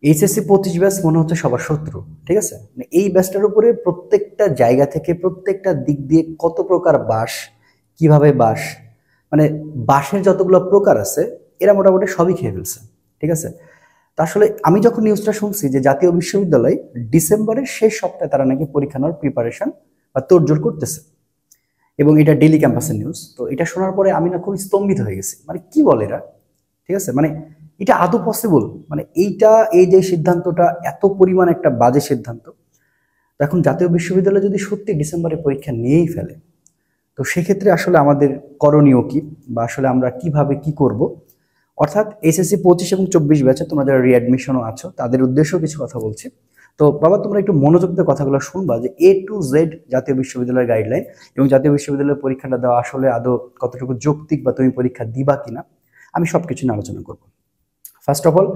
HSC 25 batch মনে হচ্ছে সবার শত্রু। ঠিক আছে, মানে এই ব্যাচটার উপরে প্রত্যেকটা জায়গা থেকে প্রত্যেকটা দিক দিয়ে কত প্রকার বাস, কিভাবে বাস, মানে বাসের যতগুলো প্রকার আছে এরা মোটামুটি সবই খেয়ে ফেলছে। ঠিক আছে, তা আসলে আমি যখন নিউজটা শুনছি যে জাতীয় বিশ্ববিদ্যালয় ডিসেম্বরের শেষ সপ্তাহে তারা নাকি পরীক্ষা নেওয়ার প্রিপারেশন বা তোড়জোড় করতেছে, এবং এটা ডেইলি ক্যাম্পাসের নিউজ, তো এটা শোনার পরে আমি না খুব স্তম্ভিত হয়ে গেছি। মানে কি বলে এরা? ঠিক আছে, মানে এটা আদৌ পসিবল? মানে এই যে সিদ্ধান্তটা এত পরিমাণ একটা বাজে সিদ্ধান্ত। তো এখন জাতীয় বিশ্ববিদ্যালয় যদি সত্যি ডিসেম্বরে পরীক্ষা নিয়েই ফেলে, তো সেক্ষেত্রে আসলে আমাদের করণীয় কি, বা আসলে আমরা কিভাবে কি করব? অর্থাৎ এইচএসসি 25 এবং 24 ব্যাচে তোমরা যারা রিঅ্যাডমিশনও আছো তাদের উদ্দেশ্যেও কিছু কথা বলছি। তো বাবা, তোমরা একটু মনোযোগ দিয়ে কথাগুলো শুনবা যে A to Z জাতীয় বিশ্ববিদ্যালয়ের গাইডলাইন এবং জাতীয় বিশ্ববিদ্যালয়ের পরীক্ষাটা দেওয়া আসলে আদৌ কতটুকু যৌক্তিক, বা তুমি পরীক্ষা দিবা কিনা, আমি সবকিছু নিয়ে আলোচনা করব। ফার্স্ট অফ অল,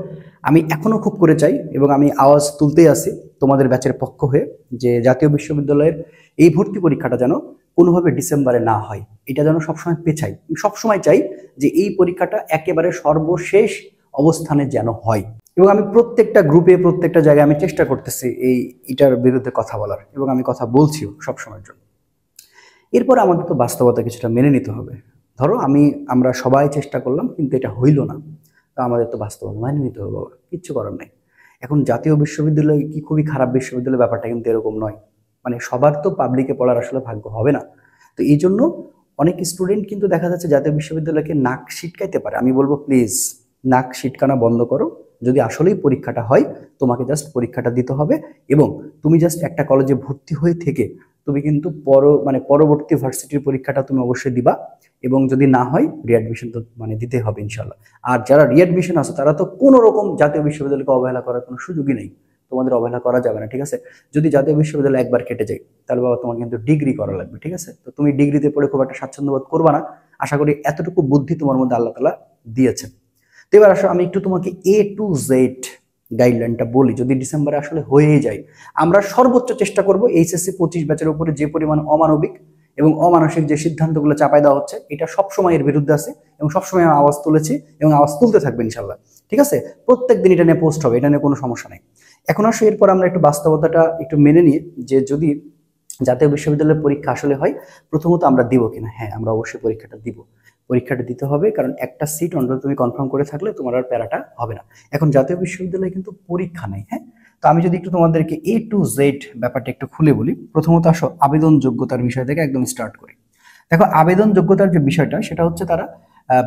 আমি এখনো খুব করে চাই এবং আমি আওয়াজ তুলতেই আছি তোমাদের ব্যাচের পক্ষ হয়ে, যে জাতীয় বিশ্ববিদ্যালয়ের এই ভর্তি পরীক্ষাটা যেন কোনোভাবে ডিসেম্বরে না হয়, এটা যেন সবসময় পেছাই। আমি সবসময় চাই যে এই পরীক্ষাটা একেবারে সর্বশেষ অবস্থানে যেন হয়, এবং আমি প্রত্যেকটা গ্রুপে প্রত্যেকটা জায়গায় আমি চেষ্টা করতেছি এটার বিরুদ্ধে কথা বলার, এবং আমি কথা বলছিও সবসময়ের জন্য। এরপর আমাকে তো বাস্তবতা কিছুটা মেনে নিতে হবে। ধরো আমরা সবাই চেষ্টা করলাম কিন্তু এটা হইল না, তো আমাদের তো বাস্তবতা মেনে নিতে হবে বাবা, কিচ্ছু করার নাই। এখন জাতীয় বিশ্ববিদ্যালয় কি খুবই খারাপ বিশ্ববিদ্যালয়, ব্যাপারটা কিন্তু এরকম নয়। মানে সবার তো পাবলিকে পড়ার আসলে ভাগ্য হবে না। তো এই জন্য অনেক স্টুডেন্ট কিন্তু দেখা যাচ্ছে জাতীয় বিশ্ববিদ্যালয়কে নাক সিটকাইতে পারে। আমি বলবো প্লিজ নাক সিটকানা বন্ধ করো। যদি আসলেই পরীক্ষাটা হয়, তোমাকে জাস্ট পরীক্ষাটা দিতে হবে, এবং তুমি জাস্ট একটা কলেজে ভর্তি হয়ে থেকে তুমি কিন্তু পরবর্তী ভার্সিটির পরীক্ষাটা তুমি অবশ্যই দিবা, এবং যদি না হয় রিঅ্যাডমিশন তো দিতে হবে ইনশাল্লাহ। আর যারা রিঅ্যাডমিশন আছে তারা তো কোনো রকম জাতীয় বিশ্ববিদ্যালয়কে অবহেলা করার কোনো সুযোগই নেই। তোমাদের অবহেলা করা যাবে না, ঠিক আছে? যদি জাতীয় বিশ্ববিদ্যালয় একবার কেটে যায়, তাহলে বাবা তোমার কিন্তু ডিগ্রি করা লাগবে, ঠিক আছে? তো তুমি ডিগ্রিতে পড়ে খুব একটা স্বাচ্ছন্দ্য বোধ করবা না। আশা করি এতটুকু বুদ্ধি তোমার মধ্যে আল্লাহ তাআলা দিয়েছেন। তো এবার আসো, আমি একটু তোমাকে A to Z গাইডলাইনটা বলি। যদি ডিসেম্বরে আসলে হয়ে যায়, আমরা সর্বোচ্চ চেষ্টা করব এইচএসসি 25 ব্যাচের উপরে যে পরিমাণ অমানবিক এবং অমানসিক যে সিদ্ধান্তগুলো চাপাই দেওয়া হচ্ছে, এটা সবসময় এর বিরুদ্ধে আছে, এবং সবসময় আওয়াজ তুলেছি এবং আওয়াজ তুলতে থাকবে ইনশাল্লাহ। ঠিক আছে, প্রত্যেক দিন এটা নিয়ে পোস্ট হবে, এটা নিয়ে কোনো সমস্যা নেই। এখন আসো, এরপর আমরা একটু বাস্তবতাটা একটু মেনে নিয়ে, যে যদি জাতীয় বিশ্ববিদ্যালয়ের পরীক্ষা আসলে হয়, প্রথমত আমরা দিব কিনা? হ্যাঁ, আমরা অবশ্যই পরীক্ষাটা দিব। পরীক্ষাটা দিতে হবে, কারণ একটা সিট অন্তত তুমি কনফার্ম করে থাকলে তোমার আর প্যারাটা হবে না। এখন জাতীয় বিশ্ববিদ্যালয়ে কিন্তু পরীক্ষা নেই, হ্যাঁ? তো আমি যদি একটু তোমাদেরকে A to Z ব্যাপারটা একটু খুলে বলি, প্রথমত আসো আবেদন যোগ্যতার বিষয় থেকে একদম স্টার্ট করি। দেখো, আবেদন যোগ্যতার যে বিষয়টা, সেটা হচ্ছে তারা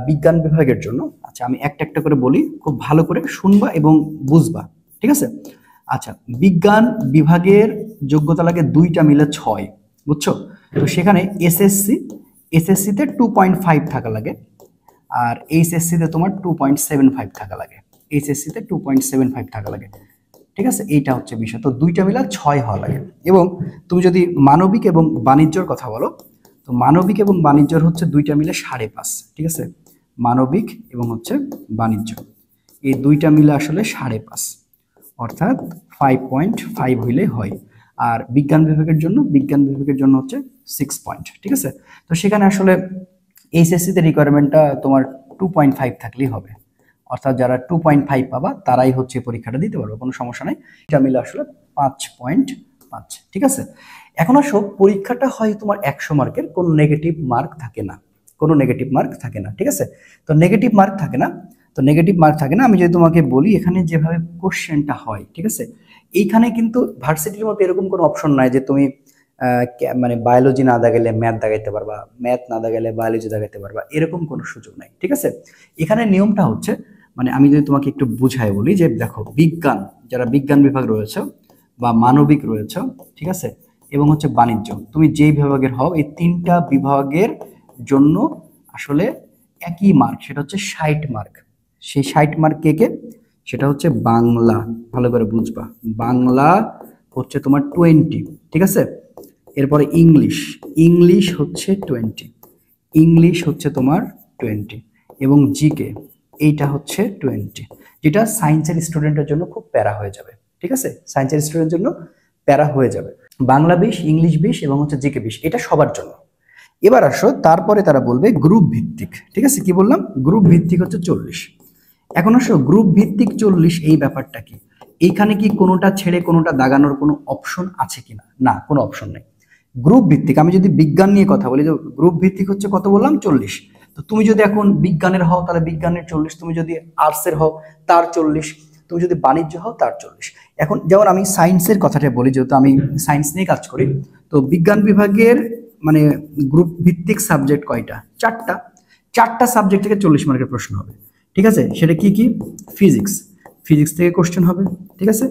বিজ্ঞান বিভাগের জন্য, আচ্ছা আমি একটা একটা করে বলি, খুব ভালো করে শুনবা এবং বুঝবা, ঠিক আছে? আচ্ছা, বিজ্ঞান বিভাগের যোগ্যতা লাগে দুইটা মিলে 6, বুঝছো? তো সেখানে এসএসসিতে 2.5 থাকা লাগে, আর এইচএসসিতে তোমার 2.75 থাকা লাগে। এইচএসসিতে 2.75 থাকা লাগে, ঠিক আছে? এইটা হচ্ছে বিষয়। তো দুইটা মিলে 6 হওয়া লাগে। এবং তুমি যদি মানবিক এবং বাণিজ্যর কথা বলো, তো মানবিক এবং বাণিজ্যর হচ্ছে দুইটা মিলে 5.5, ঠিক আছে? মানবিক এবং হচ্ছে বাণিজ্য, এই দুইটা মিলে আসলে 5.5, অর্থাৎ 5.5 হইলে হয়। আর বিজ্ঞান বিভাগের জন্য হচ্ছে 6 পয়েন্ট, ঠিক আছে? তো সেখানে আসলে এইচএসসিতে রিকোয়ারমেন্টটা তোমার 2.5 থাকলেই হবে, অর্থাৎ যারা 2.5 পাবা তারাই হচ্ছে পরীক্ষাটা দিতে পারবে, কোনো সমস্যা নাই। এটা মিলে আসলে 5.5, ঠিক আছে? এখন আসো, পরীক্ষাটা হয় তোমার 100 মার্কের, কোনো নেগেটিভ মার্ক থাকে না, কোনো নেগেটিভ মার্ক থাকে না, ঠিক আছে? তো নেগেটিভ মার্ক থাকে না, আমি যদি তোমাকে বলি এখানে যেভাবে কোশ্চেনটা হয়, ঠিক আছে? এইখানে কিন্তু ভার্সিটির মতো এরকম কোনো অপশন নাই যে তুমি বায়োলজি না দাগাইলে ম্যাথ দাগাইতে পারবা, ম্যাথ না দাগাইলে বায়োলজি দাগাইতে পারবা, এরকম কোনো সুযোগ নাই, ঠিক আছে? এখানে নিয়মটা হচ্ছে, আমি যদি তোমাকে একটু বুঝাই বলি, যে দেখো, যারা বিজ্ঞান বিভাগ রয়েছে বা মানবিক রয়েছে, ঠিক আছে, এবং হচ্ছে বাণিজ্য, তুমি যেই বিভাগের হও, এই তিনটা বিভাগের জন্য আসলে একই মার্ক, সেটা হচ্ছে 60 মার্ক। সেই 60 মার্ক কে কে? সেটা হচ্ছে বাংলা, ভালো করে বুঝবা, বাংলা হচ্ছে তোমার 20, ঠিক আছে? এরপরে ইংলিশ হচ্ছে 20, ইংলিশ হচ্ছে তোমার 20, এবং জিকে এইটা হচ্ছে 20, যেটা সায়েন্সের স্টুডেন্টের জন্য খুব প্যারা হয়ে যাবে, ঠিক আছে? সায়েন্সের স্টুডেন্টের জন্য প্যারা হয়ে যাবে। বাংলা 20, ইংলিশ 20 এবং হচ্ছে জিকে 20, এটা সবার জন্য। এবার আসো, তারপরে তারা বলবে গ্রুপ ভিত্তিক, ঠিক আছে? কি বললাম? গ্রুপ ভিত্তিক হচ্ছে 40। এখন আসো, গ্রুপ ভিত্তিক 40 এই ব্যাপারটা কি? এইখানে কি কোনোটা ছেড়ে কোনোটা দাগানোর কোনো অপশন আছে কিনা? না, কোনো অপশন নেই। গ্রুপ ভিত্তিক, আমি যদি বিজ্ঞান নিয়ে কথা বলি, যে গ্রুপ ভিত্তিক হচ্ছে কত বললাম, 40। তো তুমি যদি এখন বিজ্ঞানের হও তাহলে বিজ্ঞানের 40, তুমি যদি আর্টসের হও তার 40, তুমি যদি বাণিজ্য হও তার 40। এখন যেমন আমি সায়েন্সের কথাটা বলি, যেহেতু আমি সায়েন্স নিয়ে কাজ করি, তো বিজ্ঞান বিভাগের মানে গ্রুপ ভিত্তিক সাবজেক্ট কয়টা? 4টা। 4টা সাবজেক্ট থেকে 40 মার্কের প্রশ্ন হবে, ঠিক আছে? সেটা কি কি? ফিজিক্স, ফিজিক্স থেকে কোশ্চেন হবে, ঠিক আছে?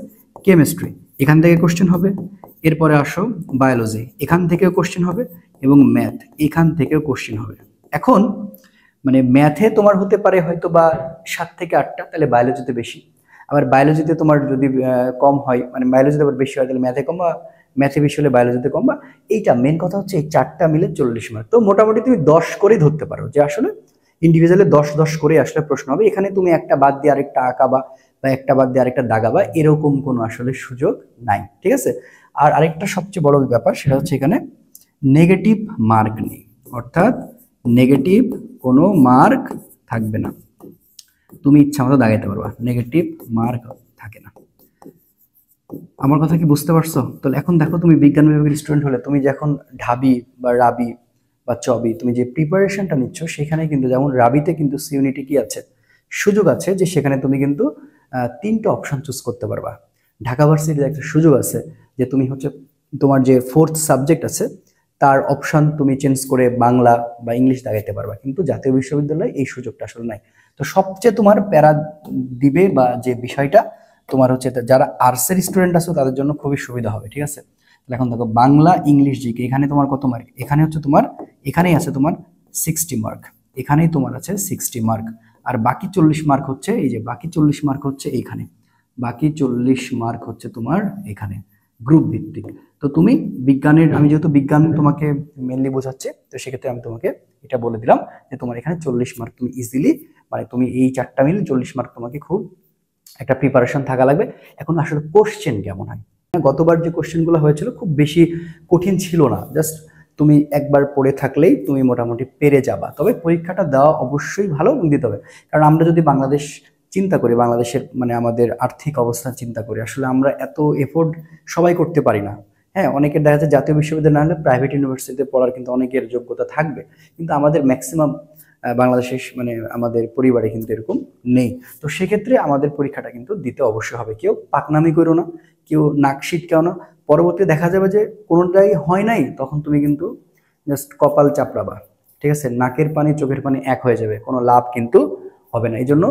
কেমিস্ট্রি, এখান থেকে কোশ্চেন হবে। এরপরে আসো বায়োলজি, এখান থেকেও কোশ্চেন হবে, এবং ম্যাথ, এখান থেকেও কোশ্চেন হবে। এখন মানে ম্যাথে তোমার হতে পারে হয়তো বা 7 থেকে 8টা, তাহলে বায়োলজিতে বেশি। আবার বায়োলজিতে তোমার যদি কম হয়, মানে বায়োলজিতে আবার বেশি হয়, তাহলে ম্যাথে কম, বা ম্যাথে বেশি হলে বায়োলজিতে কম, বা এইটা মেন কথা হচ্ছে এই 4টা মিলে 40 মার্ক। তো মোটামুটি তুমি 10 করেই ধরতে পারো যে আসলে ইন্ডিভিজুয়ালি 10 করে আসলে প্রশ্ন হবে। এখানে তুমি একটা বাদ দিয়ে আরেকটা আঁকাবা, বা একটা বাদ দিয়ে আরেকটা দাগাবা, এরকম কোনো আসলে সুযোগ নাই, ঠিক আছে? আর আরেকটা সবচেয়ে বড় ব্যাপার, সেটা হচ্ছে এখানে নেগেটিভ মার্ক নেই, অর্থাৎ নেগেটিভ কোনো মার্ক থাকবে না, তুমি ইচ্ছা মতো দাগাইতে পারবা, নেগেটিভ মার্ক থাকে না। আমার কথা কি বুঝতে পারছো? তাহলে এখন দেখো, তুমি বিজ্ঞান বিভাগের স্টুডেন্ট হলে তুমি যখন ঢাবি বা রাবি বা চবি তুমি যে প্রিপারেশনটা নিচ্ছ, সেখানে কিন্তু যেমন রাবিতে কিন্তু সিউনিটি কি আছে, সুযোগ আছে যে সেখানে তুমি কিন্তু 3টা অপশন চুজ করতে পারবা। ঢাকা ভার্সিটির একটা সুযোগ আছে যে তুমি হচ্ছে তোমার যে 4th সাবজেক্ট আছে তার অপশন তুমি চেঞ্জ করে বাংলা বা ইংলিশ দাগাইতে পারবা, কিন্তু জাতীয় বিশ্ববিদ্যালয়ে এই সুযোগটা আসলে নাই। তো সবচেয়ে তোমার প্যারা দিবে বা যে বিষয়টা তোমার হচ্ছে, যারা আর্টসের স্টুডেন্ট আছো তাদের জন্য খুবই সুবিধা হবে, ঠিক আছে? তাহলে এখন দেখো, বাংলা ইংলিশ জিকে, এখানে তোমার কত মার্ক? এখানে হচ্ছে তোমার, এখানেই আছে তোমার 60 মার্ক, এখানেই তোমার আছে 60 মার্ক। আর বাকি 40 মার্ক হচ্ছে এই যে, বাকি 40 মার্ক হচ্ছে এইখানে, বাকি 40 মার্ক হচ্ছে তোমার এখানে গ্রুপ ভিত্তিক। তো তুমি বিজ্ঞানের, আমি যেহেতু বিজ্ঞান তোমাকে মেনলি বোঝাচ্ছে, তো সেক্ষেত্রে আমি তোমাকে এটা বলে দিলাম যে তোমার এখানে 40 মার্ক তুমি ইজিলি, মানে তুমি এই 4টা মিলে 40 মার্ক তোমাকে খুব একটা প্রিপারেশন থাকা লাগবে। এখন আসলে কোশ্চেন কেমন হয়, গতবার যে কোশ্চেনগুলো হয়েছিল খুব বেশি কঠিন ছিল না, জাস্ট তুমি একবার পড়ে থাকলেই তুমি মোটামুটি পেরে যাবা। তবে পরীক্ষাটা দেওয়া অবশ্যই ভালো দিতে হবে, কারণ আমরা যদি বাংলাদেশ চিন্তা করি, বাংলাদেশের মানে আমাদের আর্থিক অবস্থা চিন্তা করি, আসলে আমরা এত এফোর্ড সবাই করতে পারি না। হ্যাঁ, অনেকের দেখা যাচ্ছে জাতীয় বিশ্ববিদ্যালয় না হলে প্রাইভেট ইউনিভার্সিটিতে পড়ার কিন্তু অনেকের যোগ্যতা থাকবে, কিন্তু আমাদের ম্যাক্সিমাম বাংলাদেশের মানে আমাদের পরিবারে কিন্তু এরকম নেই। তো সেক্ষেত্রে আমাদের পরীক্ষাটা কিন্তু দিতে অবশ্যই হবে। কেউ পাকনামি করো না, কেউ নাকশিট কেউ না, পরবর্তী দেখা যাবে যে কোনোটাই হয় নাই, তখন তুমি কিন্তু জাস্ট কপাল চাপড়াবা, ঠিক আছে? নাকের পানি চোখের পানি এক হয়ে যাবে, কোনো লাভ কিন্তু হবে না। এই জন্য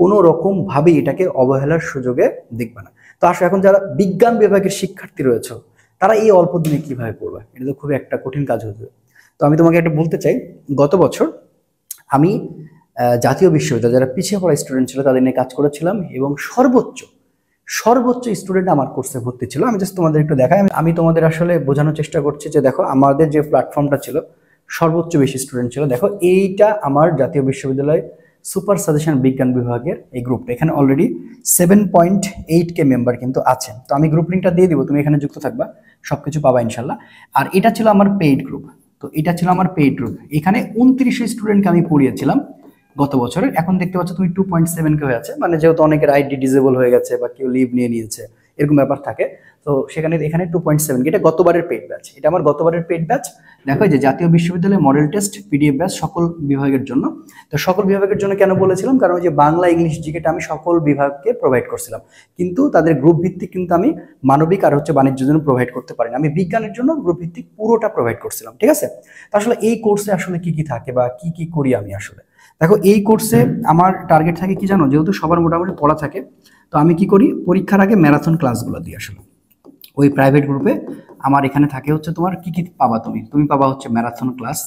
কোনো রকম ভাবেই এটাকে অবহেলার সুযোগে দেখবে না। তো আসলে এখন যারা বিজ্ঞান বিভাগের শিক্ষার্থী রয়েছে, তারা এই অল্প দিনে কিভাবে পড়বে? এটা তো খুবই একটা কঠিন কাজ হতে। তো আমি তোমাকে একটা বলতে চাই, গত বছর আমি জাতীয় বিশ্ববিদ্যালয় যারা পিছিয়ে পড়া স্টুডেন্ট ছিল তাদের নিয়ে কাজ করেছিলাম, এবং সর্বোচ্চ সর্বোচ্চ স্টুডেন্ট আমার কোর্সে ভর্তি ছিল। আমি জাস্ট তোমাদের একটু দেখাই, আমি তোমাদের আসলে বোঝানোর চেষ্টা করছি যে দেখো, আমাদের যে প্ল্যাটফর্মটা ছিল সর্বোচ্চ বেশি স্টুডেন্ট ছিল। দেখো, এইটা আমার জাতীয় বিশ্ববিদ্যালয় সুপার সাজেশন বিজ্ঞান বিভাগের এই গ্রুপটা, এখানে অলরেডি 7.8K মেম্বার কিন্তু আছেন। তো আমি গ্রুপ লিঙ্কটা দিয়ে দিব, তুমি এখানে যুক্ত থাকবা, সবকিছু পাবা ইনশাল্লাহ। আর এটা ছিল আমার পেইড গ্রুপ, তো এটা ছিল আমার পেইড গ্রুপ। এখানে 29 স্টুডেন্টকে আমি পড়িয়েছিলাম গত বছরের। এখন দেখতে পাচ্ছ তুমি 2.7K হয়ে আছে, মানে যেহেতু অনেকের আইডি ডিজেবল হয়ে গেছে বা কেউ লিভ নিয়ে নিয়েছে, এরকম ব্যাপার থাকে। তো সেখানে এখানে 2.7K, এটা গতবারের পেইড ব্যাচ, এটা আমার গতবারের পেইড ব্যাচ। দেখো যে জাতীয় বিশ্ববিদ্যালয় মডেল টেস্ট পিডিএফ ব্যাচ সকল বিভাগের জন্য। তো সকল বিভাগের জন্য কেন বলেছিলাম, কারণ ওই যে বাংলা ইংলিশ জিকেটা আমি সকল বিভাগকে প্রোভাইড করছিলাম, কিন্তু তাদের গ্রুপ ভিত্তিক কিন্তু আমি মানবিক আর হচ্ছে বাণিজ্যের জন্য প্রোভাইড করতে পারি না। আমি বিজ্ঞানের জন্য গ্রুপ ভিত্তিক পুরোটা প্রোভাইড করছিলাম, ঠিক আছে? তো আসলে এই কোর্সে আসলে কি কি থাকে বা কি কি করি আমি আসলে, দেখো এই কোর্সে আমার টার্গেট থাকে কি জানো, যেহেতু সবার মোটামুটি পড়া থাকে, তো আমি কি করি, পরীক্ষার আগে ম্যারাথন ক্লাসগুলো দিই আসলে ওই প্রাইভেট গ্রুপে। আমার এখানে থাকে হচ্ছে তোমার কি কি পাবা, তুমি পাবা হচ্ছে ম্যারাথন ক্লাস,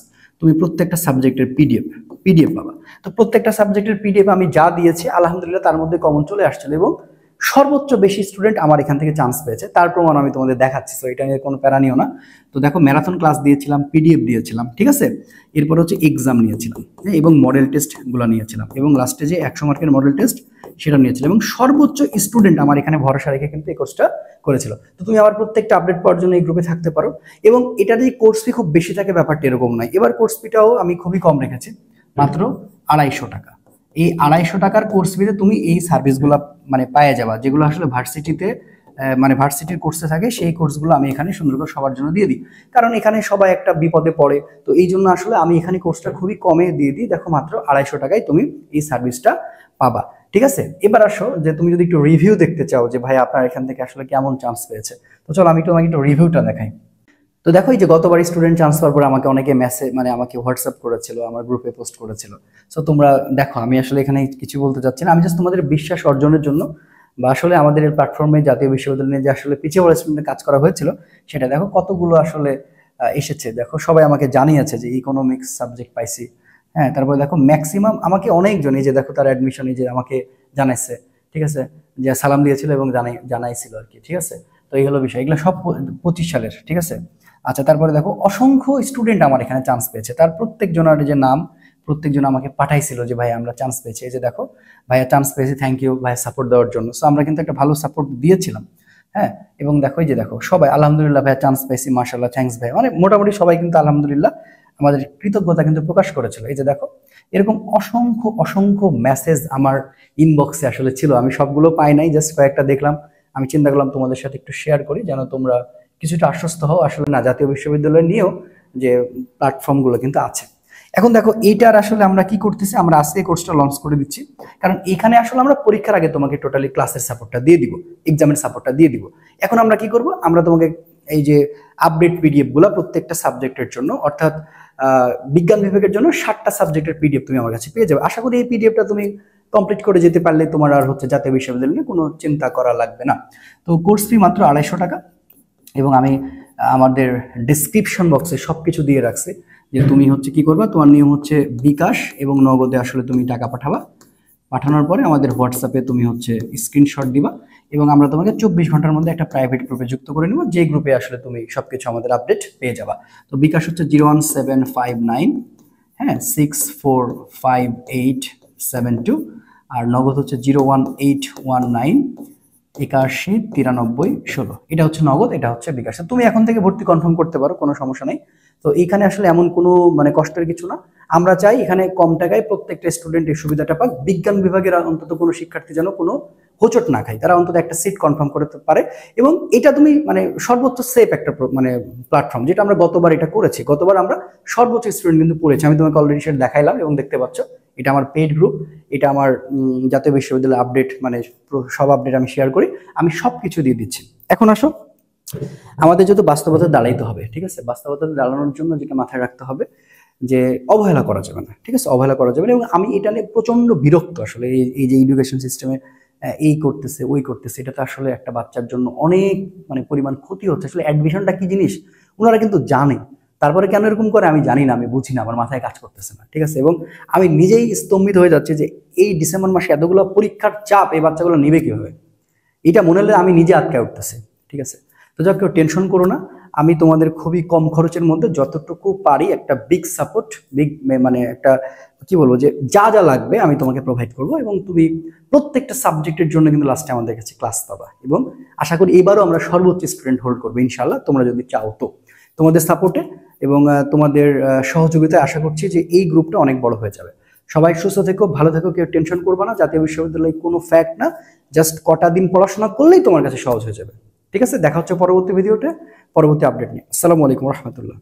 তুমি প্রত্যেকটা সাবজেক্টের পিডিএফ পাবা। তো প্রত্যেকটা সাবজেক্টের পিডিএফ আমি যা দিয়েছি আলহামদুলিল্লাহ তার মধ্যে কমন চলে আসছিল, এবং সর্বোচ্চ বেশি স্টুডেন্ট আমার এখান থেকে চান্স পেয়েছে, তার প্রমাণ আমি তোমাদের দেখাচ্ছি। তো এটা নিয়ে কোনো প্যারা নিও না। তো দেখো, ম্যারাথন ক্লাস দিয়েছিলাম, পিডিএফ দিয়েছিলাম, ঠিক আছে? এরপর হচ্ছে এক্সাম নিয়েছিলাম, এবং মডেল টেস্টগুলো নিয়েছিলাম, এবং লাস্টে যে 100 মার্কের মডেল টেস্ট সেটা নিয়েছিলাম, এবং সর্বোচ্চ স্টুডেন্ট আমার এখানে ভরসা রেখে কিন্তু এই কোর্সটা করেছিল। তো তুমি আমার প্রত্যেকটা আপডেট পাওয়ার জন্য এই গ্রুপে থাকতে পারো। এবং এটা যে কোর্স ফি খুব বেশি থাকে ব্যাপারটা এরকম নয়, এবার কোর্স ফিটাও আমি খুবই কম রেখেছি, মাত্র 250 টাকা। এই 250 টাকার কোর্স ফিতে তুমি এই সার্ভিসগুলো মানে পাওয়া যাবা, যেগুলো আসলে ভার্সিটিতে মানে ভার্সিটির কোর্সে থাকে, সেই কোর্সগুলো আমি এখানে সুন্দর করে সবার জন্য দিয়ে দিই। কারণ এখানে সবাই একটা বিপদে পড়ে, তো এই জন্য আসলে আমি এখানে কোর্সটা খুবই কমে দিয়ে দিই। দেখো মাত্র 250 টাকায় তুমি এই সার্ভিসটা পাবা। ঠিক আছে, এবার আসো যে তুমি যদি একটু রিভিউ দেখতে চাও যে ভাই আপনার এখান থেকে আসলে কেমন চান্স পেয়েছে, তো চলো আমি তোমাকে একটু রিভিউটা দেখাই। তো দেখো এই যে গতবার স্টুডেন্ট চান্স পাওয়ার পরে আমাকে অনেকে মেসেজ মানে আমাকে হোয়াটসঅ্যাপ করেছিল, আমার গ্রুপে পোস্ট করেছিল। সো তোমরা দেখো, আমি আসলে এখানে কিছু বলতে চাচ্ছি না, আমি জাস্ট তোমাদের বিশ্বাস অর্জনের জন্য বা আসলে আমাদের এই প্ল্যাটফর্মে জাতীয় বিশ্ববিদ্যালয়ে যে আসলে পিছিয়ে পড়া স্টুডেন্টের কাজ করা হয়েছিল, সেটা দেখো কতগুলো আসলে এসেছে। দেখো সবাই আমাকে জানিয়েছে যে ইকোনমিক্স সাবজেক্ট পাইছি। হ্যাঁ, তারপরে দেখো ম্যাক্সিমাম আমাকে অনেকজন, এই যে দেখো তার অ্যাডমিশন এই যে আমাকে জানাইছে। ঠিক আছে, যে সালাম দিয়েছিল এবং জানাইছিল আর কি। ঠিক আছে, তো এই হলো বিষয়, এগুলো সব 25 সালের। ঠিক আছে, আচ্ছা তারপরে দেখো অসংখ্য স্টুডেন্ট আমার এখানে চান্স পেয়েছে, তার প্রত্যেকজনের যে নাম, প্রত্যেকজন আমাকে পাঠাইছিল যে ভাই আমরা চান্স পেয়েছি। এই যে দেখো ভাইয়া চান্স পেয়েছি, থ্যাংক ইউ ভাইয়া সাপোর্ট দেওয়ার জন্য। সো আমরা কিন্তু একটা ভালো সাপোর্ট দিয়েছিলাম। হ্যাঁ, এবং দেখো এই যে দেখো সবাই আলহামদুলিল্লাহ ভাইয়া চান্স পেয়েছি, মাশাআল্লাহ, থ্যাঙ্কস ভাই, মানে মোটামুটি সবাই কিন্তু আলহামদুলিল্লাহ আমাদের কৃতজ্ঞতা কিন্তু প্রকাশ করেছিল। এই যে দেখো এরকম অসংখ্য অসংখ্য মেসেজ আমার ইনবক্সে আসলে ছিল, আমি সবগুলো পাই নাই, জাস্ট কয়েকটা দেখলাম। আমি চিন্তা করলাম তোমাদের সাথে একটু শেয়ার করি, যেন তোমরা কিছুটা আশ্বস্ত হও আসলে না জাতীয় বিশ্ববিদ্যালয় নিয়েও যে প্ল্যাটফর্মগুলো কিন্তু আছে। এখন দেখো এইটার আসলে আমরা কি করতেছি, আমরা আজকে কোর্সটা লঞ্চ করে দিচ্ছি, কারণ এখানে আসলে আমরা পরীক্ষার আগে তোমাকে টোটালি ক্লাসের সাপোর্টটা দিয়ে দিব, এক্সামের সাপোর্টটা দিয়ে দিব। এখন আমরা কি করব, আমরা তোমাকে এই যে আপডেট পিডিএফ গুলা প্রত্যেকটা সাবজেক্টের জন্য, অর্থাৎ বিজ্ঞান বিভাগের জন্য 60টা সাবজেক্টের পিডিএফ তুমি আমার কাছে পেয়ে যাবে। আশা করি এই পিডিএফটা তুমি কমপ্লিট করে যেতে পারলে তোমার আর হচ্ছে জাতীয় বিশ্ববিদ্যালয়ে কোনো চিন্তা করা লাগবে না। তো কোর্স ফি মাত্র 250 টাকা, এবং আমি আমাদের ডিসক্রিপশন বক্সে সবকিছু দিয়ে রাখছি যে তুমি হচ্ছে কি করবা, তোমার নিয়ম হচ্ছে বিকাশ এবং নগদে আসলে তুমি টাকা পাঠাবা। পাঠানোর পরে আমাদের হোয়াটসঅ্যাপে তুমি হচ্ছে স্ক্রিনশট দিবা, এবং আমরা তোমাকে 24 ঘন্টার মধ্যে একটা প্রাইভেট গ্রুপে যুক্ত করে নেব, যে গ্রুপে আসলে তুমি সবকিছু আমাদের আপডেট পেয়ে যাবা। তো বিকাশ হচ্ছে 01759, হ্যাঁ 645872, আর নগদ হচ্ছে 01819 81 93 16। এটা হচ্ছে নগদ, এটা হচ্ছে বিকাশ। তুমি এখন থেকে ভর্তি কনফার্ম করতে পারো, কোনো সমস্যা নেই। তো এখানে আসলে এমন কোনো মানে কষ্টের কিছু না, আমরা চাই এখানে কম টাকায় প্রত্যেকটা স্টুডেন্ট এই সুবিধাটা পাক। বিজ্ঞান বিভাগের অন্তত কোনো শিক্ষার্থী যেন কোনো হোঁচট না খায়, তারা অন্তত একটা সিট কনফার্ম করতে পারে। এবং এটা তুমি মানে সর্বোচ্চ সেফ একটা মানে প্ল্যাটফর্ম, যেটা আমরা গতবার এটা করেছি। গতবার আমরা সর্বোচ্চ স্টুডেন্ট কিন্তু পড়েছি, আমি তোমাকে অলরেডি সেটা দেখাইলাম এবং দেখতে পাচ্ছ এটা আমার পেইড গ্রুপ। এটা আমার জাতীয় বিশ্ববিদ্যালয় আপডেট, মানে সব আপডেট আমি শেয়ার করি, আমি সব কিছু দিয়ে দিচ্ছি। এখন আসো, আমাদের যেহেতু বাস্তবতা দাঁড়াইতে হবে, ঠিক আছে, বাস্তবতা দাঁড়ানোর জন্য যেটা মাথায় রাখতে হবে যে অবহেলা করা যাবে না। ঠিক আছে, অবহেলা করা যাবে না। এবং আমি এটা নিয়ে প্রচন্ড বিরক্ত আসলে, এই যে এডুকেশন সিস্টেমে এই করতেছে ওই করতেছে, এটা তো আসলে একটা বাচ্চার জন্য অনেক মানে পরিমাণ ক্ষতি হচ্ছে। আসলে অ্যাডমিশনটা কি জিনিস ওনারা কিন্তু জানে, তারপরে কেন এরকম করে আমি জানি না, আমি বুঝি না, আমার মাথায় কাজ করতেছে না। ঠিক আছে, এবং আমি নিজেই স্তম্ভিত হয়ে যাচ্ছি যে এই ডিসেম্বর মাসে এতগুলো পরীক্ষার চাপ এই বাচ্চাগুলো নেবে কিভাবে, এটা মনে হলে আমি নিজে আটকায় উঠতেছি। ঠিক আছে, তো যাক, কেউ টেনশন করো না, আমি তোমাদের খুবই কম খরচের মধ্যে যতটুকু পারি একটা বিগ সাপোর্ট, বিগ মানে একটা কি বলবো যে যা যা লাগবে আমি তোমাকে প্রোভাইড করবো, এবং তুমি প্রত্যেকটা সাবজেক্টের জন্য কিন্তু লাস্টে আমাদের কাছে ক্লাস পাবা। এবং আশা করি এবারও আমরা সর্বোচ্চ স্টুডেন্ট হোল্ড করবো ইনশাল্লাহ, তোমরা যদি চাও তো। তোমাদের সাপোর্টে এবং তোমাদের সহযোগিতায় আশা করছি যে এই গ্রুপটা অনেক বড় হয়ে যাবে। সবাই সুস্থ থেকো, ভালো থেকো, কেউ টেনশন করবে না। জাতীয় বিশ্ববিদ্যালয় কোনো ফ্যাক্ট না, জাস্ট কটা দিন পড়াশোনা করলেই তোমার কাছে সহজ হয়ে যাবে। ঠিক আছে, দেখা হচ্ছে পরবর্তী ভিডিওতে পরবর্তী আপডেট নিয়ে। আসসালামু আলাইকুম রহমতুল্লাহ।